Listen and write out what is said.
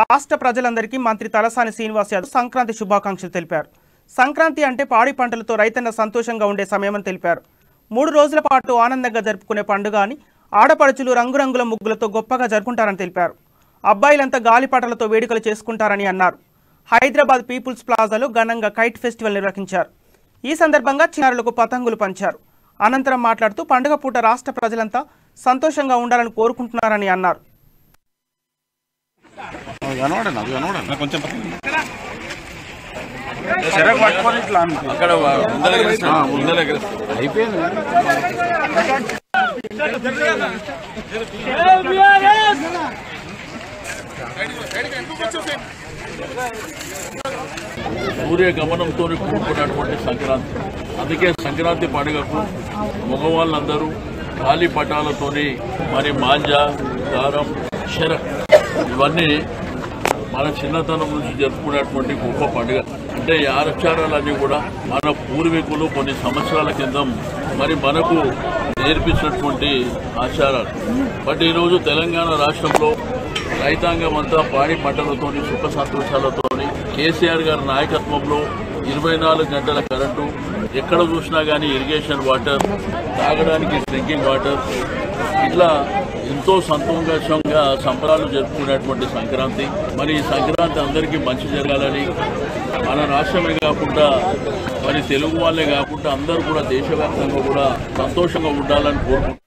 రాష్ట్ర ప్రజలందరికీ మంత్రి తలసాని శ్రీనివాస్ యాదవ్ సంక్రాంతి శుభాకాంక్షలు తెలిపారు. సంక్రాంతి అంటే పాడి పంటలతో రైతన్న సంతోషంగా ఉండే సమయమని తెలిపారు. 3 రోజుల పాటు ఆనందంగా జరుపుకునే పండుగ అని, ఆడపడుచులు రంగురంగుల ముగ్గులతో గొప్పగా జరుపుకుంటారని తెలిపారు. అబ్బాయిలంతా గాలిపటాలతో వేడుకలు చేసుకుంటారని అన్నారు. హైదరాబాద్ పీపుల్స్ ప్లాజాలో ఘనంగా కైట్ ఫెస్టివల్ నిర్వహించారు. ఈ సందర్భంగా చిన్నారులకు పతంగులు పంచారు. అనంతరం మాట్లాడుతూ పండుగ పూట రాష్ట్ర ప్రజలంతా సంతోషంగా ఉండాలని కోరుకుంటున్నారని అన్నారు. సూర్య గమనంతో కూడుకున్నటువంటి సంక్రాంతి. అందుకే సంక్రాంతి పండుగకు మగవాళ్ళందరూ గాలి పటాలతోని మరి మాంజా, దారం, శర ఇవన్నీ మన చిన్నతనం నుంచి జరుపుకునేటువంటి గొప్ప పండుగ. అంటే ఈ ఆచారాలన్నీ కూడా మన పూర్వీకులు కొన్ని సంవత్సరాల క్రితం మరి మనకు నేర్పించినటువంటి ఆచారాలు. బట్ ఈరోజు తెలంగాణ రాష్ట్రంలో రైతాంగం అంతా పాడి పంటలతోని సుఖ సంతోషాలతోని కేసీఆర్ గారి నాయకత్వంలో 24 గంటల కరెంటు, ఎక్కడ చూసినా కానీ ఇరిగేషన్ వాటర్, తాగడానికి డ్రింకింగ్ వాటర్, ఇట్లా ఎంతో సంతోషంగా సంబరాలు జరుపుకునేటువంటి సంక్రాంతి. మరి ఈ సంక్రాంతి అందరికీ మంచి జరగాలని, మన రాష్ట్రమే కాకుండా మరి తెలుగు వాళ్ళే కాకుండా అందరూ కూడా దేశవ్యాప్తంగా కూడా సంతోషంగా ఉండాలని కోరుకుంటున్నారు.